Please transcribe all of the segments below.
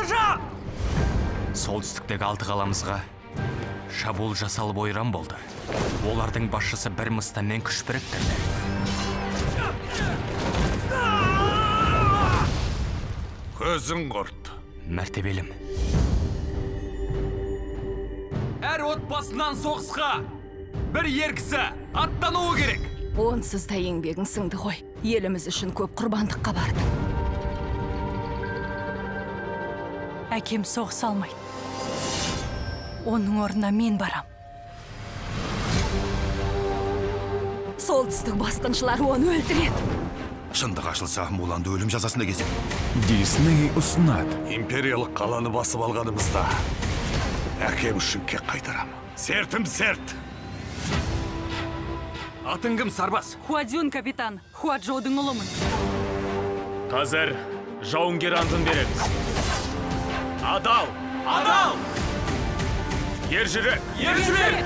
Атылжан! Солтүстіктегі 6 қаламызға шабуыл жасалып ойран болды. Олардың басшысы бір мыстанмен күш біріктірді. Көзің құрт. Мәртебелім. Әр отбасынан соғысқа бір еркісі аттануы керек. Онсыз да еңбегің сіңді ғой. Еліміз үшін көп құрбандыққа барды. Әкем соғыс алмайды. Оның орнына мен барам. Солтүстік басқыншылар оны өлтіреді. Шындық ашылса, Муланды өлім жазасына кезеді. Дисней ұсынады. Империялық қаланы басып алғанымызда әкем үшін кек қайтарам. Сертім серт. Атың кім, сарбас? Хуадзюн капитан, Хуаджоудың ұлымын. Қазір жауынгер антын береміз. Адал! Адал! Ержүрек! Ержүрек!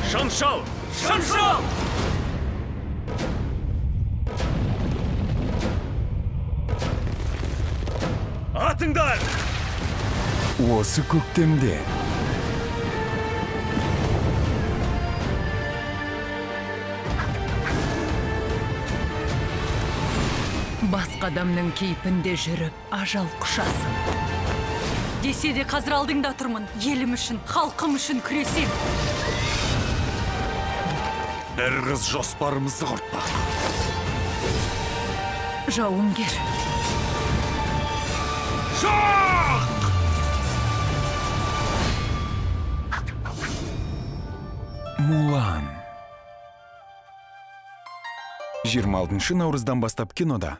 Шыншыл! Шыншыл! Атыңдар! Осы көктемде Басқа адамның кейпінде жүріп, ажал құшасың. Десе де қазір алдыңда тұрмын. Елім үшін, халқым үшін күресем. Бір қыз жоспарымызды құртпақ. Жауынгер. Шақ! Мулан. 26 наурыздан бастап кинода.